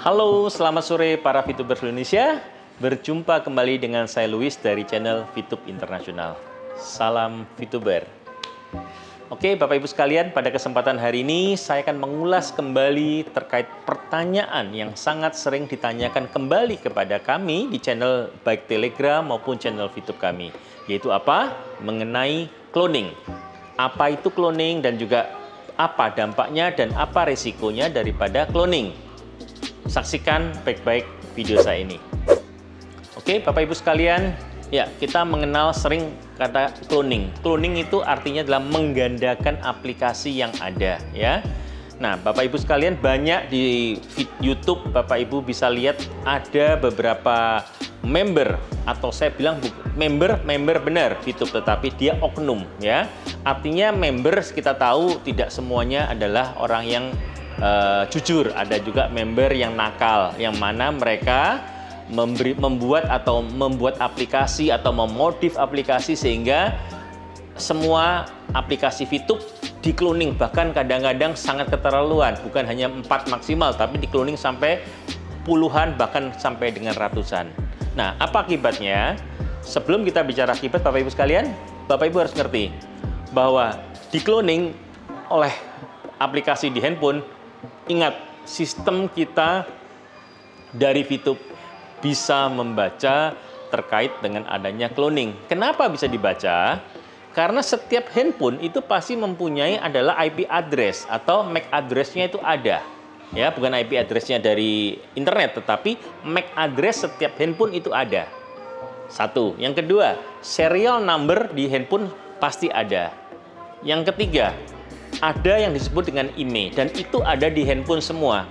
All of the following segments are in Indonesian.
Halo, selamat sore para VTuber Indonesia. Berjumpa kembali dengan saya Luis dari channel VTube Internasional. Salam VTuber. Oke, Bapak Ibu sekalian, pada kesempatan hari ini saya akan mengulas kembali terkait pertanyaan yang sangat sering ditanyakan kembali kepada kami di channel baik Telegram maupun channel VTube kami, yaitu apa? Mengenai cloning. Apa itu cloning dan juga apa dampaknya dan apa resikonya daripada cloning. Saksikan baik-baik video saya ini. Oke, Bapak Ibu sekalian, ya, kita mengenal sering kata cloning. Cloning itu artinya adalah menggandakan aplikasi yang ada, ya. Nah, Bapak Ibu sekalian, banyak di YouTube Bapak Ibu bisa lihat ada beberapa member, atau saya bilang member benar YouTube, tetapi dia oknum, ya. Artinya members kita tahu tidak semuanya adalah orang yang jujur. Ada juga member yang nakal, yang mana mereka membuat aplikasi atau memodif aplikasi sehingga semua aplikasi VTube di-cloning, bahkan kadang-kadang sangat keterlaluan, bukan hanya 4 maksimal, tapi di-cloning sampai puluhan, bahkan sampai dengan ratusan. Nah, apa akibatnya? Sebelum kita bicara akibat, Bapak Ibu sekalian, Bapak Ibu harus ngerti bahwa di-cloning oleh aplikasi di handphone, ingat, sistem kita dari VTube bisa membaca terkait dengan adanya cloning. Kenapa bisa dibaca? Karena setiap handphone itu pasti mempunyai adalah IP address atau MAC address-nya itu ada. Ya, bukan IP address-nya dari internet, tetapi MAC address setiap handphone itu ada. Satu. Yang kedua, serial number di handphone pasti ada. Yang ketiga, ada yang disebut dengan IMEI, dan itu ada di handphone semua.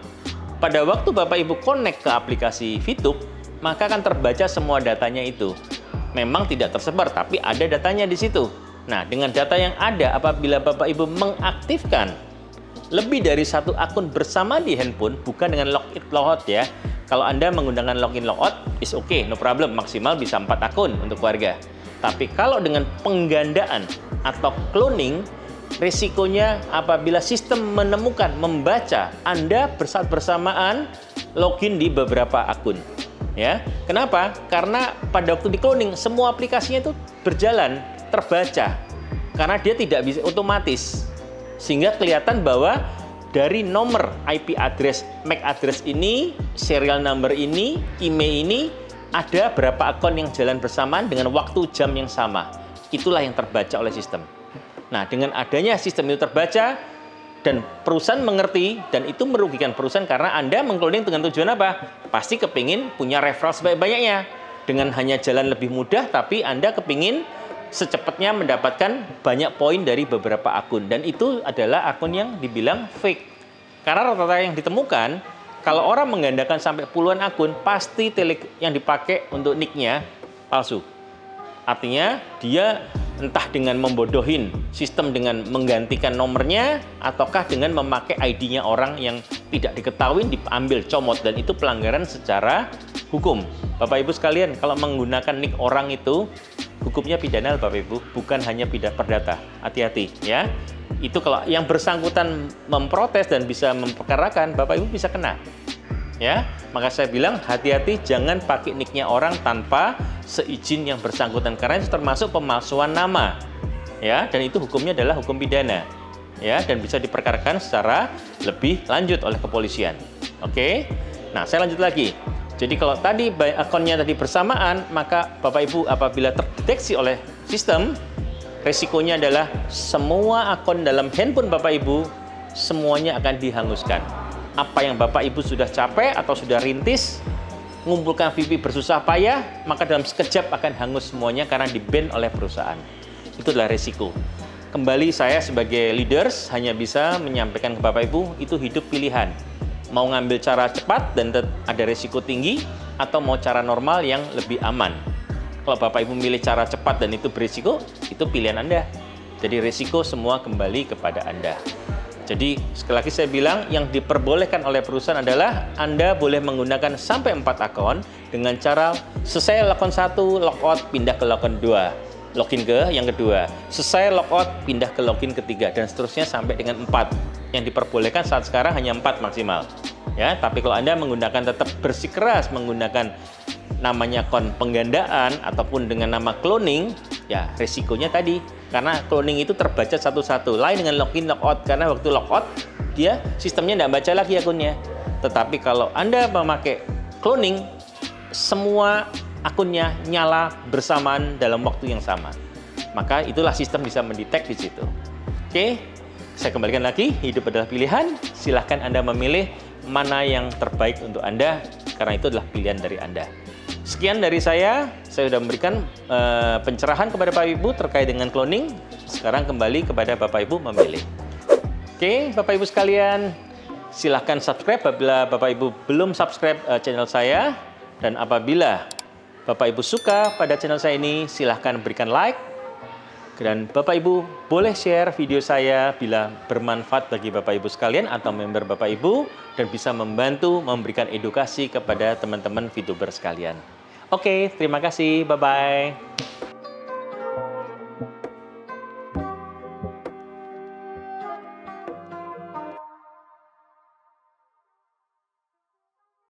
Pada waktu Bapak Ibu connect ke aplikasi VTube, maka akan terbaca semua datanya itu. Memang tidak tersebar, tapi ada datanya di situ. Nah, dengan data yang ada, apabila Bapak Ibu mengaktifkan lebih dari satu akun bersama di handphone, bukan dengan login logout ya. Kalau Anda menggunakan login logout, is okay, no problem, maksimal bisa 4 akun untuk keluarga. Tapi kalau dengan penggandaan atau cloning, risikonya apabila sistem menemukan, membaca Anda bersaat bersamaan login di beberapa akun. Ya, kenapa? Karena pada waktu di cloning semua aplikasinya itu berjalan, terbaca, karena dia tidak bisa otomatis, sehingga kelihatan bahwa dari nomor IP address, MAC address ini, serial number ini, IMEI ini, ada berapa akun yang jalan bersamaan dengan waktu jam yang sama. Itulah yang terbaca oleh sistem. Nah, dengan adanya sistem itu terbaca dan perusahaan mengerti, dan itu merugikan perusahaan karena Anda mengcloning dengan tujuan apa? Pasti kepingin punya referral sebanyak-banyaknya. Dengan hanya jalan lebih mudah, tapi Anda kepingin secepatnya mendapatkan banyak poin dari beberapa akun. Dan itu adalah akun yang dibilang fake. Karena rata-rata yang ditemukan, kalau orang menggandakan sampai puluhan akun, pasti yang dipakai untuk nick-nya palsu. Artinya dia entah dengan membodohin sistem dengan menggantikan nomornya, ataukah dengan memakai ID-nya orang yang tidak diketahui, diambil comot, dan itu pelanggaran secara hukum. Bapak Ibu sekalian, kalau menggunakan nick orang itu hukumnya pidana, Bapak Ibu, bukan hanya pidana perdata. Hati-hati ya. Itu kalau yang bersangkutan memprotes dan bisa memperkarakan, Bapak Ibu bisa kena. Ya, maka saya bilang hati-hati, jangan pakai nicknya orang tanpa seizin yang bersangkutan, karena itu termasuk pemalsuan nama, ya, dan itu hukumnya adalah hukum pidana, ya, dan bisa diperkarakan secara lebih lanjut oleh kepolisian. Oke, nah saya lanjut lagi. Jadi kalau tadi akunnya tadi bersamaan, maka Bapak Ibu apabila terdeteksi oleh sistem, resikonya adalah semua akun dalam handphone Bapak Ibu semuanya akan dihanguskan. Apa yang Bapak Ibu sudah capek atau sudah rintis, mengumpulkan VP bersusah payah, maka dalam sekejap akan hangus semuanya karena di-ban oleh perusahaan. Itu adalah resiko. Kembali saya sebagai leaders hanya bisa menyampaikan ke Bapak Ibu, itu hidup pilihan. Mau ngambil cara cepat dan ada resiko tinggi, atau mau cara normal yang lebih aman. Kalau Bapak Ibu memilih cara cepat dan itu berisiko, itu pilihan Anda. Jadi resiko semua kembali kepada Anda. Jadi sekali lagi saya bilang, yang diperbolehkan oleh perusahaan adalah Anda boleh menggunakan sampai 4 akun dengan cara selesai akun 1, logout, pindah ke akun 2, login ke yang kedua, selesai logout, pindah ke login ketiga, dan seterusnya sampai dengan 4. Yang diperbolehkan saat sekarang hanya 4 maksimal. Ya, tapi kalau Anda menggunakan tetap bersikeras menggunakan namanya akun penggandaan ataupun dengan nama cloning, ya resikonya tadi. Karena cloning itu terbaca satu-satu. Lain dengan login logout, karena waktu logout dia sistemnya tidak baca lagi akunnya. Tetapi kalau Anda memakai cloning, semua akunnya nyala bersamaan dalam waktu yang sama. Maka itulah sistem bisa mendetek di situ. Oke, saya kembalikan lagi, hidup adalah pilihan. Silahkan Anda memilih mana yang terbaik untuk Anda, karena itu adalah pilihan dari Anda. Sekian dari saya sudah memberikan pencerahan kepada Bapak Ibu terkait dengan cloning. Sekarang kembali kepada Bapak Ibu memilih. Oke, Bapak Ibu sekalian, silahkan subscribe apabila Bapak Ibu belum subscribe channel saya. Dan apabila Bapak Ibu suka pada channel saya ini, silahkan berikan like. Dan Bapak Ibu boleh share video saya bila bermanfaat bagi Bapak Ibu sekalian atau member Bapak Ibu dan bisa membantu memberikan edukasi kepada teman-teman VTuber sekalian. Oke, terima kasih. Bye-bye.